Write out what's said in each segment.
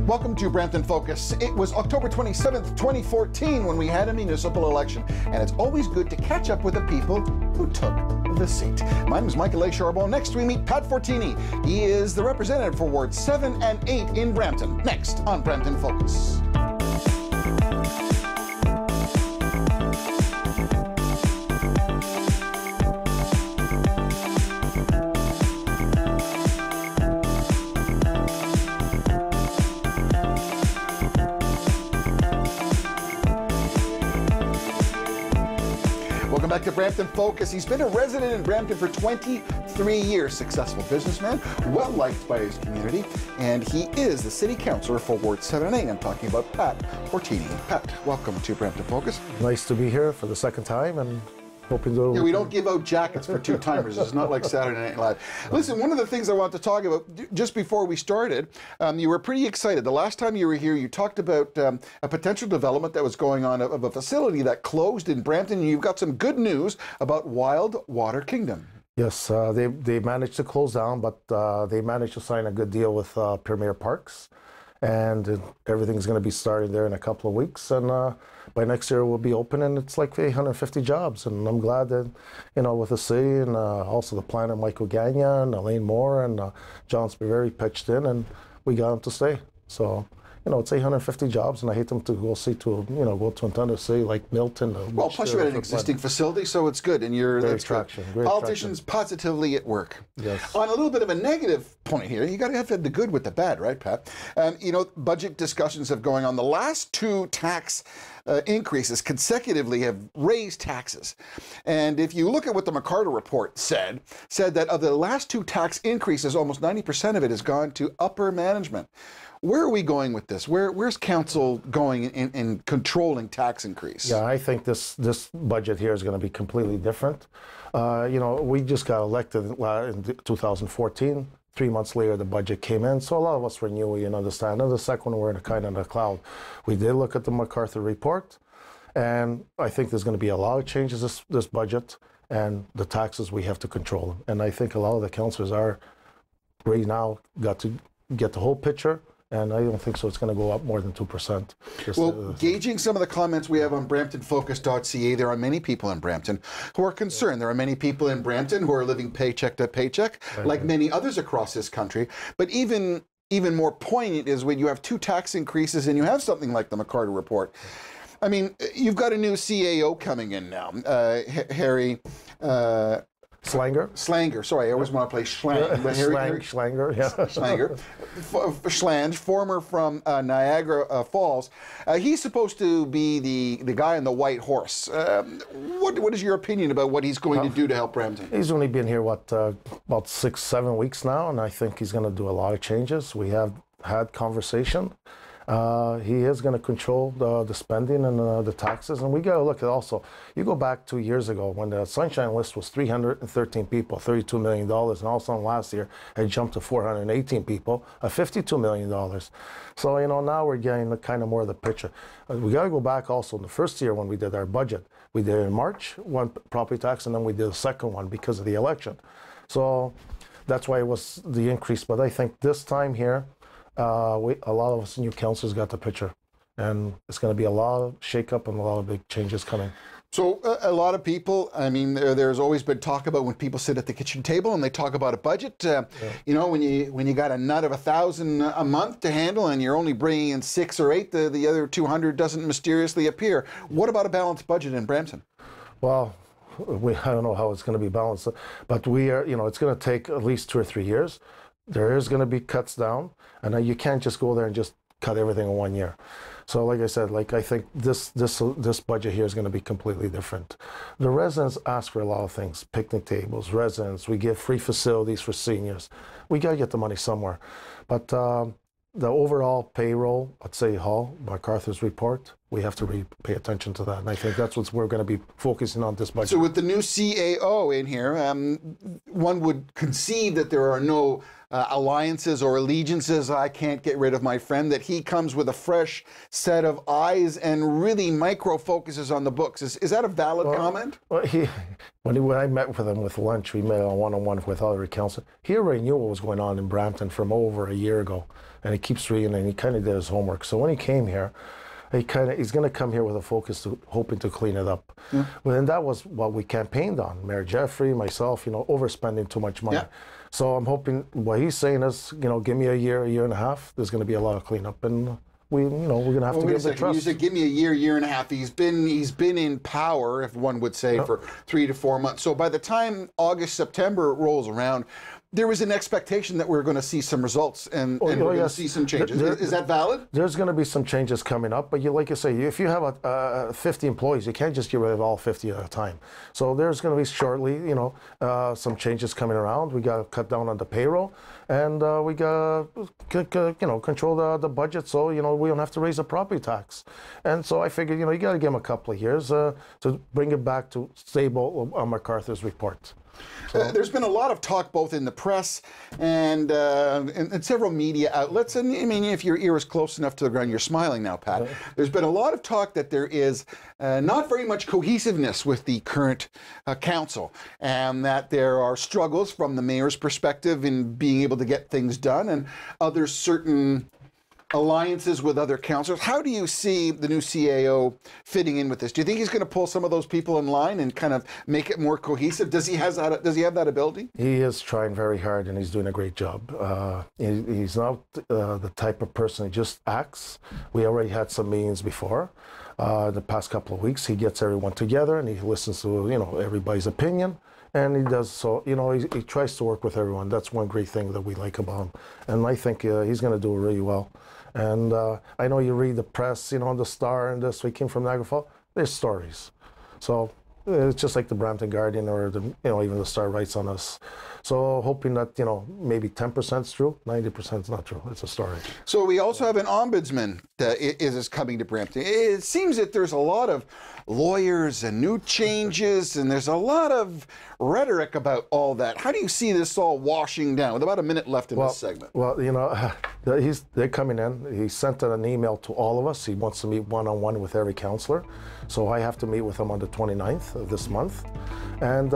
Welcome to Brampton Focus. It was October 27th, 2014 when we had a municipal election, and it's always good to catch up with the people who took the seat. My name is Michael A. Charbon. Next we meet Pat Fortini. He is the representative for Wards 7 and 8 in Brampton. Next on Brampton Focus. Welcome back to Brampton Focus. He's been a resident in Brampton for 23 years. Successful businessman, well-liked by his community, and he is the City Councillor for Ward 7 and 8. I'm talking about Pat Fortini. Pat, welcome to Brampton Focus. Nice to be here for the second time, and hoping to... Yeah, we don't give out jackets for two-timers. It's not like Saturday Night Live. Listen, one of the things I want to talk about, just before we started, you were pretty excited. The last time you were here, you talked about a potential development that was going on of a facility that closed in Brampton, and you've got some good news about Wild Water Kingdom. Yes, they managed to close down, but they managed to sign a good deal with Premier Parks, and everything's going to be starting there in a couple of weeks, and by next year we'll be open, and it's like 850 jobs, and I'm glad that, you know, with the city and also the planner Michael Gagnon, Elaine Moore, and John Spiveri pitched in, and we got them to stay. So, you know, it's 850 jobs, and I hate them to go see to, you know, go to another city like Milton. Well, plus you had an existing facility, so it's good, and you're great traction. Politicians positively at work. Yes. On a little bit of a negative point here, you got to have the good with the bad, right, Pat? You know, budget discussions have going on. The last two tax increases consecutively have raised taxes, and if you look at what the McCarter report said that of the last two tax increases, almost 90% of it has gone to upper management. Where are we going with this? Where's council going in controlling tax increase? Yeah, I think this budget here is going to be completely different. You know, we just got elected in 2014. 3 months later, the budget came in, so a lot of us were new, we understand. And the second one, we're in a kind of a cloud. We did look at the MacArthur report, and I think there's going to be a lot of changes this budget, and the taxes, we have to control them. And I think a lot of the councillors are right now got to get the whole picture, and I don't think so it's going to go up more than 2%. Well, gauging some of the comments we have on BramptonFocus.ca, there are many people in Brampton who are concerned. There are many people in Brampton who are living paycheck to paycheck, like many others across this country. But even more poignant is when you have two tax increases and you have something like the McCarter report. I mean, you've got a new CAO coming in now, Harry... Schlanger. Sorry, I always want to play Schlang. Schlanger, yeah. Schlanger. Schlange, former from Niagara Falls. He's supposed to be the guy on the white horse. What is your opinion about what he's going to do to help Brampton? He's only been here, what, about 6-7 weeks now, and I think he's going to do a lot of changes. We have had conversation. He is going to control the spending and the taxes, and we got to look at also, you go back 2 years ago when the Sunshine List was 313 people, $32 million, and all of a sudden last year it jumped to 418 people, $52 million. So, you know, now we're getting the kind of more of the picture. We got to go back also in the first year when we did our budget. We did in March, one property tax, and then we did a second one because of the election. So that's why it was the increase, but I think this time here, a lot of us new councillors got the picture, and it's going to be a lot of shake-up and a lot of big changes coming. So a lot of people, I mean, there's always been talk about when people sit at the kitchen table and they talk about a budget. You know, when you got a nut of $1,000 a month to handle and you're only bringing in 6 or 8, the other 200 doesn't mysteriously appear. What about a balanced budget in Brampton? Well, I don't know how it's going to be balanced, but we are, you know, it's going to take at least 2 or 3 years. There is going to be cuts down, and you can't just go there and just cut everything in 1 year. So like I said, like I think this budget here is going to be completely different. The residents ask for a lot of things, picnic tables, residents, we give free facilities for seniors. We got to get the money somewhere. But the overall payroll at City Hall, MacArthur's report, we have to pay attention to that. And I think that's what we're going to be focusing on this budget. So with the new CAO in here, one would concede that there are no alliances or allegiances. I can't get rid of my friend, that he comes with a fresh set of eyes and really micro focuses on the books. Is that a valid comment? Well, When I met with him with lunch, we met on one-on-one with other council. He already knew what was going on in Brampton from over a year ago, and he keeps reading, and he kind of did his homework. So when he came here, he's going to come here with a focus to hoping to clean it up. Yeah. Well, and that was what we campaigned on. Mayor Jeffrey, myself, overspending too much money. Yeah. So I'm hoping what he's saying is, give me a year and a half. There's going to be a lot of cleanup, and we're going to have to give the trust. You said give me a year and a half. He's been in power, if one would say, for 3 to 4 months. So by the time August, September rolls around, there was an expectation that we're going to see some results and we're going to see some changes. Is that valid? There's going to be some changes coming up, but like you say, if you have 50 employees, you can't just get rid of all 50 at a time. So there's going to be shortly, some changes coming around. We got to cut down on the payroll, and we got to, control the budget so we don't have to raise the property tax. And so I figured, you got to give them a couple of years to bring it back to stable on MacArthur's report. There's been a lot of talk both in the press and several media outlets, and I mean, if your ear is close enough to the ground, you're smiling now, Pat. There's been a lot of talk that there is not very much cohesiveness with the current council, and that there are struggles from the mayor's perspective in being able to get things done, and other certain alliances with other councillors. How do you see the new CAO fitting in with this? Do you think he's going to pull some of those people in line and kind of make it more cohesive? Does he have that ability? He is trying very hard, and he's doing a great job. He's not the type of person who just acts. We already had some meetings before. The past couple of weeks, he gets everyone together and he listens to everybody's opinion. And he does so, he tries to work with everyone. That's one great thing that we like about him. And I think he's going to do it really well. And I know you read the press, the Star and this, we came from Niagara Falls, there's stories. So it's just like the Brampton Guardian or even the Star writes on us. So hoping that, maybe 10% is true, 90% is not true. It's a story. So we also have an ombudsman that is coming to Brampton. It seems that there's a lot of lawyers and new changes, and there's a lot of rhetoric about all that. How do you see this all washing down? With about a minute left in this segment. Well, they're coming in. He sent an email to all of us. He wants to meet one-on-one with every councillor. So I have to meet with him on the 29th of this month. And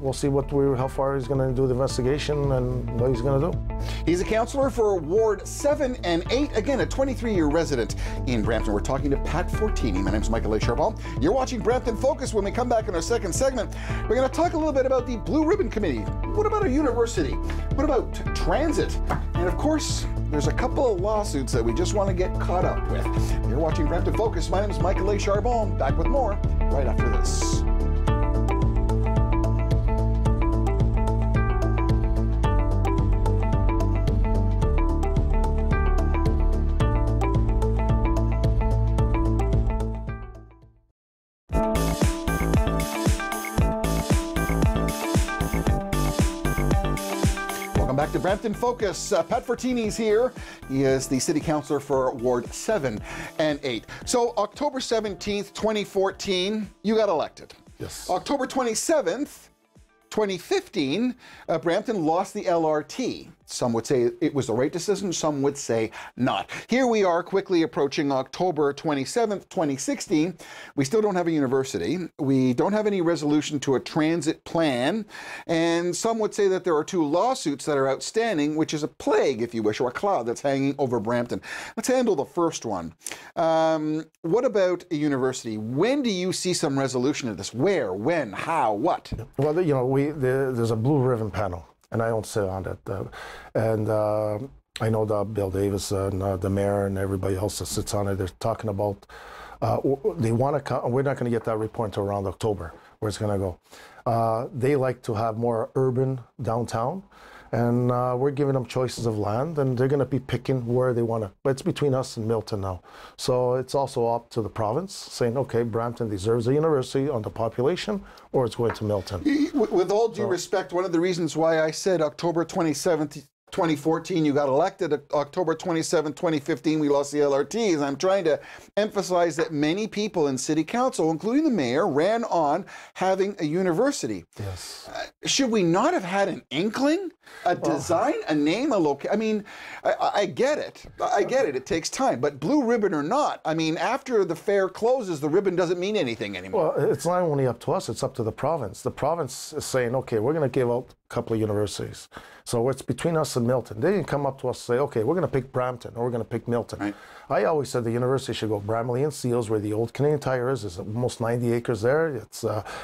we'll see how far he's going to do the investigation and what he's going to do. He's a councillor for Ward 7 and 8. Again, a 23-year resident in Brampton. We're talking to Pat Fortini. My name's Michael Charbon. You're watching Brampton Focus. When we come back in our second segment, we're going to talk a little bit about the Blue Ribbon Committee. What about a university? What about transit? And of course, there's a couple of lawsuits that we just want to get caught up with. You're watching Brampton Focus. My name is Michael Charbon. Back with more right after this. Back to Brampton Focus. Pat Fortini's here. He is the City Councillor for Ward 7 and 8. So October 17th, 2014, you got elected. Yes. October 27th, 2015, Brampton lost the LRT. Some would say it was the right decision, some would say not. Here we are quickly approaching October 27th, 2016. We still don't have a university. We don't have any resolution to a transit plan. And some would say that there are 2 lawsuits that are outstanding, which is a plague, if you wish, or a cloud that's hanging over Brampton. Let's handle the first one. What about a university? When do you see some resolution of this? Where, when, how, what? Well, there's a blue ribbon panel. And I don't sit on it. I know that Bill Davis and the mayor and everybody else that sits on it, they're talking about, they want to come, we're not going to get that report until around October, where it's going to go. They like to have more urban downtown, and we're giving them choices of land, and they're going to be picking where they want to, but it's between us and Milton now. So it's also up to the province, saying, okay, Brampton deserves a university on the population, or it's going to Milton. With all due respect, one of the reasons why I said October 27th, 2014, you got elected. October 27, 2015, we lost the LRTs. I'm trying to emphasize that many people in City Council, including the mayor, ran on having a university. Yes. Should we not have had an inkling A design, a name, a location. I mean, I get it. I get it. It takes time. But blue ribbon or not, I mean, after the fair closes, the ribbon doesn't mean anything anymore. Well, it's not only up to us, it's up to the province. The province is saying, okay, we're going to give out a couple of universities. So it's between us and Milton. They didn't come up to us and say, okay, we're going to pick Brampton or we're going to pick Milton. Right. I always said the university should go Bramalea and Seals, where the old Canadian Tire is. There's almost 90 acres there. It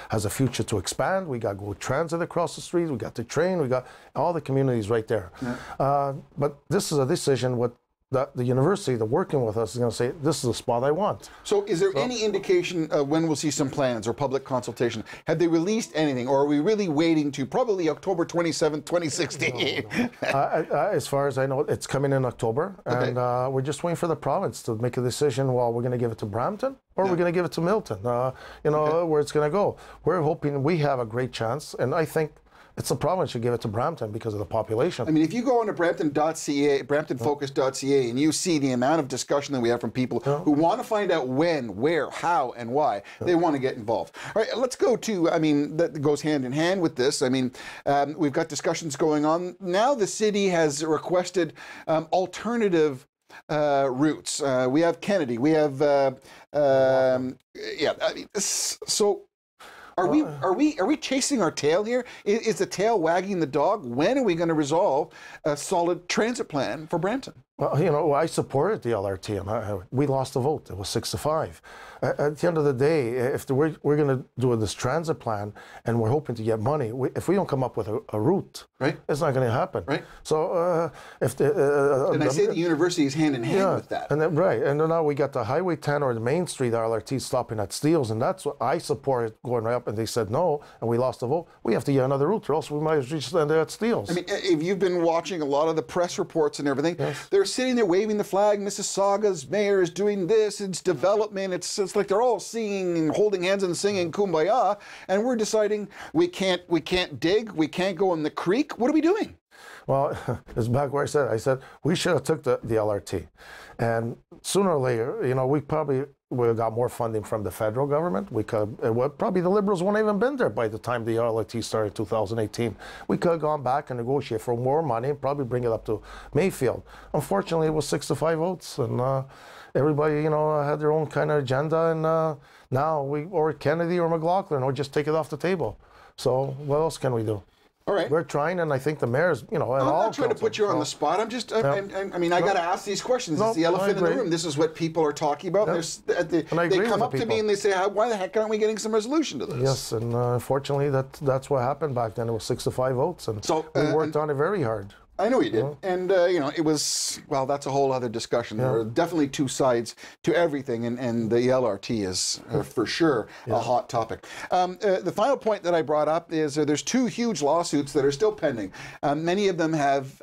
has a future to expand. We got go transit across the street. We got the train. We got all the communities right there. Yeah. But this is a decision what the university that working with us is going to say, this is the spot I want. So is there any indication when we'll see some plans or public consultation? Have they released anything, or are we really waiting to probably October 27th, 2016? As far as I know, it's coming in October, and we're just waiting for the province to make a decision. Well, we're going to give it to Brampton, or we're going to give it to Milton, where it's going to go. We're hoping we have a great chance, and I think it's the province should give it to Brampton because of the population. I mean, if you go on to Brampton.ca, BramptonFocus.ca, and you see the amount of discussion that we have from people who want to find out when, where, how, and why, they want to get involved. All right, let's go to, I mean, that goes hand in hand with this. I mean, we've got discussions going on. Now the city has requested alternative routes. We have Kennedy. We have, so... Are we chasing our tail here? Is the tail wagging the dog? When are we going to resolve a solid transit plan for Brampton? Well, I supported the LRT, and we lost the vote. It was 6-5. At the end of the day, if we're going to do this transit plan and we're hoping to get money, if we don't come up with a route, right, it's not going to happen. Right. So and I say the university is hand in hand with that. And then, right, and then now we got the Highway 10 or the Main Street LRT stopping at Steeles, and that's what I supported going right up. And they said no, and we lost the vote. We have to get another route, or else we might just end at Steeles. I mean, if you've been watching a lot of the press reports and everything, they're sitting there waving the flag. Mississauga's mayor is doing this. It's development. It's like they're all singing and holding hands and singing Kumbaya, and we're deciding we can't dig. We can't go in the creek. What are we doing? Well, it's back where I said we should have took the LRT, and sooner or later, we probably would have got more funding from the federal government. We could, probably the Liberals wouldn't even been there by the time the LRT started in 2018. We could have gone back and negotiated for more money and probably bring it up to Mayfield. Unfortunately, it was 6-5 votes, and everybody, had their own kind of agenda, and now or Kennedy or McLaughlin, or just take it off the table. So what else can we do? All right. We're trying, and I think the mayor's, and all. I'm not trying to put you on the spot. I'm just, I mean, I got to ask these questions. It's the elephant in the room. This is what people are talking about. They come up to me and they say, why the heck aren't we getting some resolution to this? Yes, and unfortunately, that's what happened back then. It was 6-5 votes, and so we worked on it very hard. I know you did. And, it was, well, that's a whole other discussion. There are definitely two sides to everything, and the LRT is for sure a hot topic. The final point that I brought up is there's two huge lawsuits that are still pending. Many of them have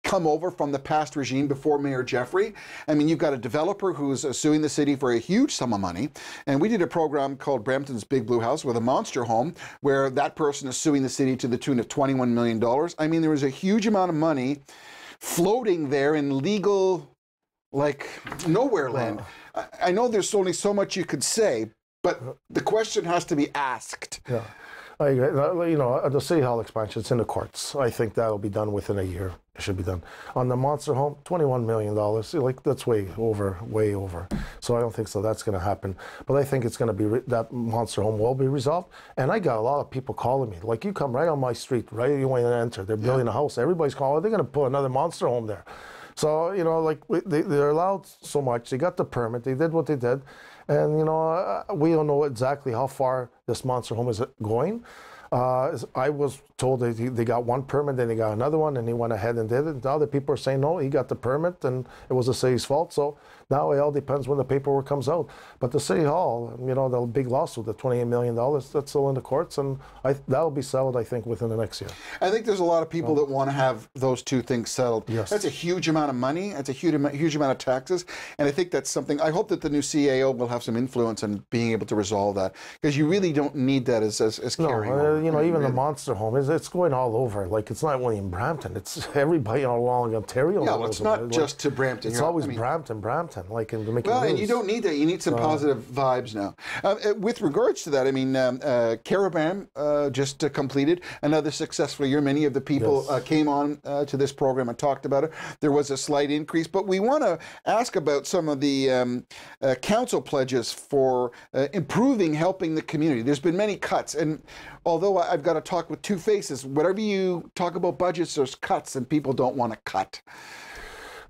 come over from the past regime before Mayor Jeffrey. I mean, you've got a developer who's suing the city for a huge sum of money. And we did a program called Brampton's Big Blue House with a monster home where that person is suing the city to the tune of $21 million. I mean, there was a huge amount of money floating there in legal, like, nowhere land. I know there's only so much you could say, but the question has to be asked. Yeah. The City Hall expansion, it's in the courts. I think that'll be done within a year. It should be done. On the monster home, $21 million. Like, that's way over. So I don't think so. That's going to happen. But I think it's going to be that monster home will be resolved. And I got a lot of people calling me. Like, you come right on my street, right? You want to enter. They're building a house. Everybody's calling. They're going to put another monster home there. So they're allowed so much. They got the permit. They did what they did. And, we don't know exactly how far this monster home is going. I was told that they got one permit, then they got another one, and he went ahead and did it. Now the people are saying, no, he got the permit, and it was the city's fault. So now it all depends when the paperwork comes out. But the City Hall, the big lawsuit, the $28 million, that's still in the courts, and that'll be settled, I think, within the next year. I think there's a lot of people that want to have those two things settled. Yes. That's a huge amount of money. That's a huge amount of taxes. And I think that's something, I hope that the new CAO will have some influence in being able to resolve that, because you really don't need that as carrying over. you know, even the monster home it's going all over. Like, it's not only in Brampton; it's everybody all along Ontario. Yeah, well, it's not just to Brampton. It's always Brampton. Like in the making well, news. and you don't need that. You need some positive vibes now. With regards to that, I mean, Charbon just completed another successful year. Many of the people came on to this program and talked about it. There was a slight increase, but we want to ask about some of the council pledges for improving, helping the community. There's been many cuts, and although I've got to talk with two faces, whatever you talk about budgets, there's cuts, and people don't want to cut.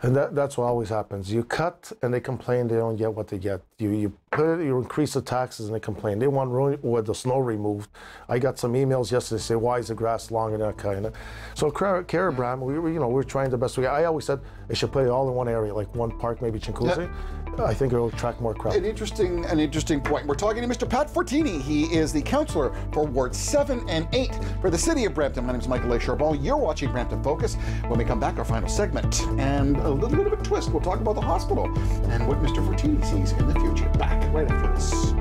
And that's what always happens. You cut and they complain they don't get what they get. You increase the taxes and they complain. They want with the snow removed. I got some emails yesterday say, why is the grass longer than that kind of? So Charbon, we're trying the best we can. I always said they should put it all in one area, like one park, maybe Chincoolsea. Yep. I think it will attract more crowd. An interesting point. We're talking to Mr. Pat Fortini. He is the councillor for Wards 7 and 8 for the City of Brampton. My name is Michael Charbon. You're watching Brampton Focus. When we come back, our final segment and a little bit of a twist. We'll talk about the hospital and what Mr. Fortini sees in the future. Back right after this.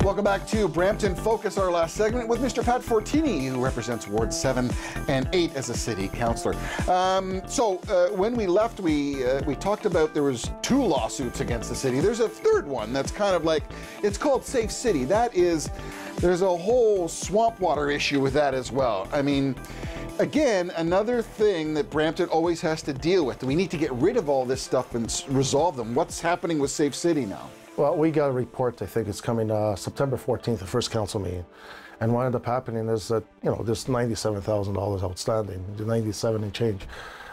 Welcome back to Brampton Focus, our last segment with Mr. Pat Fortini, who represents Ward 7 and 8 as a city councillor. When we left, we talked about there was 2 lawsuits against the city. There's a third one that's kind of like, it's called Safe City. That is, there's a whole swamp water issue with that as well. I mean, again, another thing that Brampton always has to deal with. We need to get rid of all this stuff and resolve them. What's happening with Safe City now? Well, we got a report, I think it's coming September 14th, the first council meeting. And what ended up happening is that, there's $97,000 outstanding, 97 and change.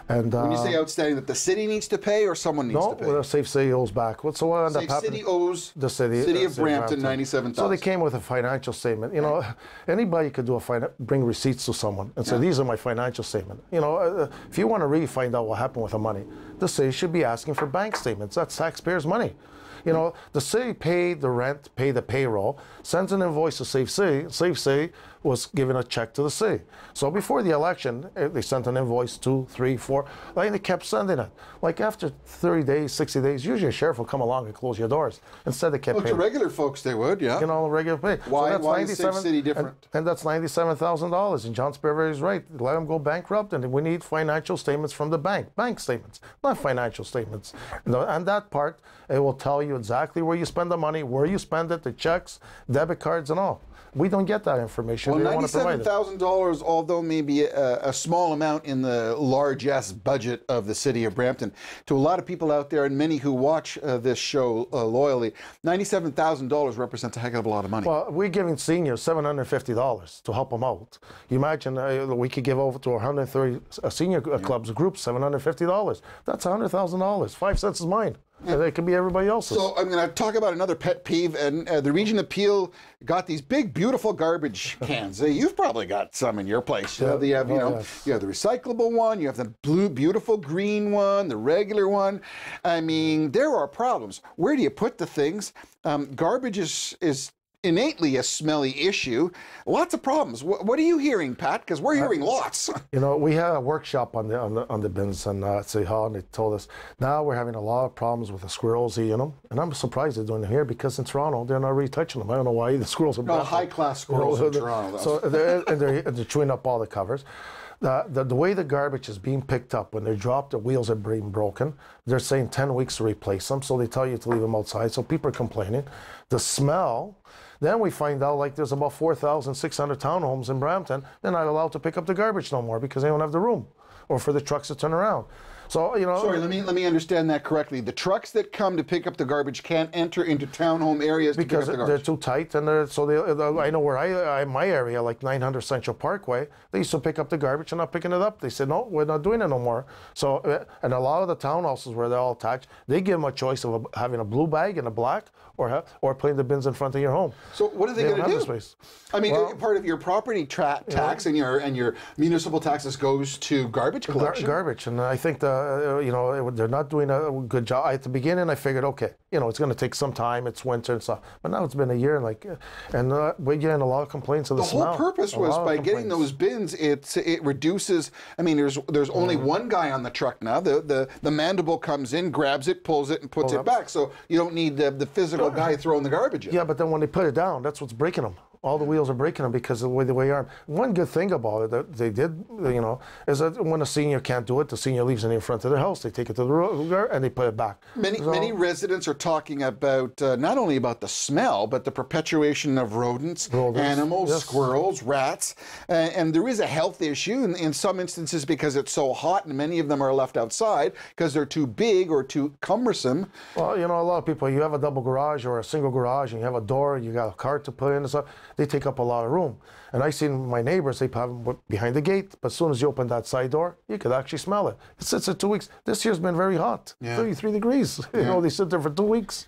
And when you say outstanding, that the city needs to pay or someone needs to pay? No, Safe City owes back. So what ended up happening? Safe City owes the City of Brampton $97,000. So they came with a financial statement. Anybody could bring receipts to someone and say, these are my financial statement. If you want to really find out what happened with the money, the city should be asking for bank statements. That's taxpayers' money. The city paid the rent, paid the payroll, sends an invoice to Safe City. Safe City was giving a check to the city. So before the election, they sent an invoice 2, 3, 4. Like they kept sending it. Like after 30 days, 60 days, usually a sheriff will come along and close your doors. Instead, they kept paying. To regular folks, they would, yeah. Regular pay. Why is Safe City different? And that's $97,000. And John Sperber is right. Let them go bankrupt, and we need financial statements from the bank. Bank statements, not financial statements. And that part, it will tell you exactly where you spend the money, where you spend it, the checks, debit cards, and all. We don't get that information. Well, $97,000, although maybe a small amount in the largesse budget of the city of Brampton, to a lot of people out there and many who watch this show loyally, $97,000 represents a heck of a lot of money. Well, we're giving seniors $750 to help them out. You imagine we could give over to 130 senior clubs, groups, $750. That's $100,000. 5 cents is mine. And it could be everybody else's. So I'm going to talk about another pet peeve, and the Region of Peel got these big, beautiful garbage cans. You've probably got some in your place. You have, you have the recyclable one, you have the blue, beautiful green one, the regular one. I mean, there are problems. Where do you put the things? Garbage is innately a smelly issue. Lots of problems. What are you hearing, Pat? Because we're hearing lots. We had a workshop on the bins and City Hall, and they told us now we're having a lot of problems with the squirrels eating them. And I'm surprised they're doing it here because in Toronto they're not really touching them. I don't know why the squirrels are bad. High-class squirrels in Toronto. So they're chewing up all the covers. The way the garbage is being picked up, when they're dropped, the wheels are being broken. They're saying 10 weeks to replace them, so they tell you to leave them outside. So people are complaining. The smell. Then we find out like there's about 4,600 townhomes in Brampton. They're not allowed to pick up the garbage no more because they don't have the room or for the trucks to turn around. So, Sorry, let me understand that correctly. The trucks that come to pick up the garbage can't enter into townhome areas because to pick up the they're garbage. too tight, and I know where my area, like 900 Central Parkway, they used to pick up the garbage and not picking it up. They said, no, we're not doing it no more. So, and a lot of the townhouses where they're all attached, they give them a choice of having a blue bag and a black, or putting the bins in front of your home. So what are they going to do? Space. I mean, part of your property tax and your municipal taxes goes to garbage collection. Garbage, and I think the you know, they're not doing a good job. At the beginning, I figured, okay, you know, it's going to take some time. It's winter and stuff. But now it's been a year, and we're getting a lot of complaints of the smell. The whole purpose was by getting those bins, it reduces. I mean, there's only one guy on the truck now. The mandible comes in, grabs it, pulls it, and puts it back. So you don't need the physical guy throwing the garbage in. Yeah, but then when they put it down, that's what's breaking them. All the wheels are breaking them because of the way you are. One good thing about it that they did, you know, is that when a senior can't do it, the senior leaves it in front of their house. They take it to the road and they put it back. Many residents are talking about not only about the smell, but the perpetuation of rodents, animals, squirrels, rats, and there is a health issue in some instances because it's so hot, and many of them are left outside because they're too big or too cumbersome. Well, you know, a lot of people, you have a double garage or a single garage, and you have a door, you got a cart to put in and stuff. They take up a lot of room. And I seen my neighbors, they have them behind the gate, but as soon as you open that side door, you could actually smell it. It sits at 2 weeks. This year's been very hot, 33 degrees. You know, they sit there for 2 weeks.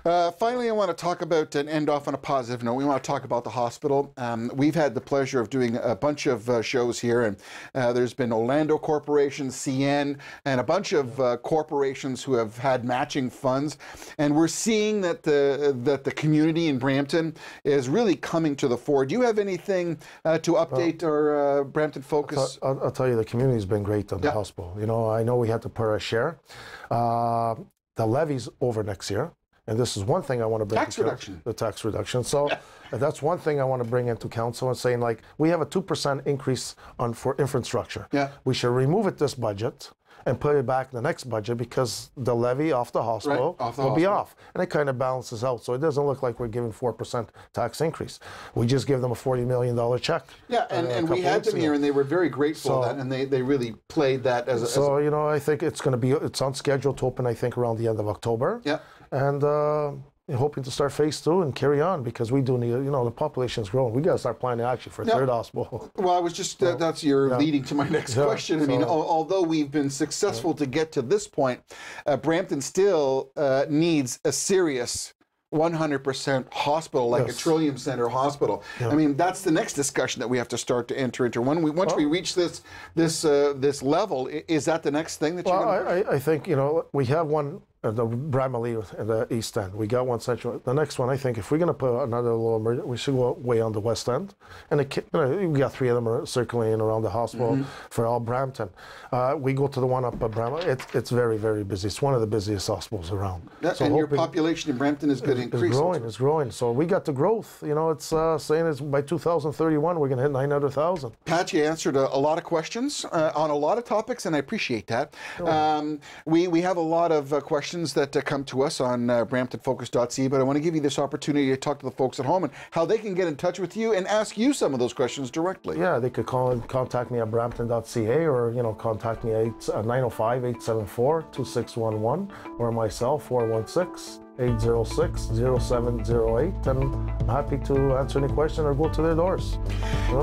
Finally, I want to talk about and end off on a positive note. We want to talk about the hospital. We've had the pleasure of doing a bunch of shows here, and there's been Orlando Corporation, CN, and a bunch of corporations who have had matching funds. And we're seeing that the community in Brampton is really coming to the fore. Do you have anything to update our Brampton Focus? I'll tell you, the community's been great on the hospital. You know, I know we had to put our share. The levy's over next year. And this is one thing I want to bring the tax reduction. So that's one thing I want to bring into council and saying, like, we have a 2% increase for infrastructure. Yeah. We should remove it this budget and put it back in the next budget because the levy off the hospital will be off. And it kind of balances out. So it doesn't look like we're giving 4% tax increase. We just give them a $40 million check. Yeah, and we had them here and they were very grateful for that, and they really played that as a... So, you know, I think it's going to be, it's on schedule to open, I think, around the end of October. Yeah. And hoping to start phase 2 and carry on because we do need, you know, the population's growing. We got to start planning actually for a third hospital. Well, I was just, that's leading to my next question. I mean, although we've been successful to get to this point, Brampton still needs a serious 100% hospital, like a Trillium Center hospital. I mean, that's the next discussion that we have to start to enter into. Once we reach this level, is that the next thing that you're going to... I think, you know, we have one... the Bramley in the East End. We got one central. The next one, I think, if we're going to put another little emergency, we should go way on the West End. And we got 3 of them are circulating around the hospital for all Brampton. We go to the one up at Bramley. It's very, very busy. It's one of the busiest hospitals around. So and your population in Brampton is going to increase. It's growing. So we got the growth. You know, it's saying it's by 2031, we're going to hit 900,000. Pat, you answered a lot of questions on a lot of topics, and I appreciate that. We have a lot of questions that come to us on BramptonFocus.ca, but I want to give you this opportunity to talk to the folks at home and how they can get in touch with you and ask you some of those questions directly. Yeah, they could call and contact me at Brampton.ca, or, you know, contact me at 905-874-2611, or myself, 416-806-0708, and I'm happy to answer any question or go to their doors.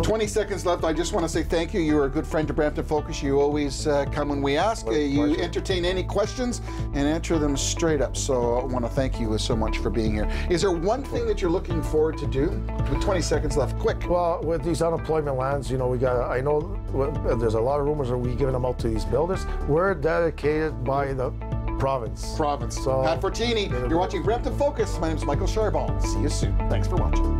20 seconds left. I just want to say thank you. You're a good friend to Brampton Focus. You always come when we ask. You entertain any questions and answer them straight up. So I want to thank you so much for being here. Is there one thing that you're looking forward to do? With 20 seconds left, quick. Well, with these unemployment lands, you know, I know there's a lot of rumors of we giving them out to these builders. We're dedicated by the province. So, Pat Fortini, you're watching Brampton Focus. My name is Michael Charbon. See you soon. Thanks for watching.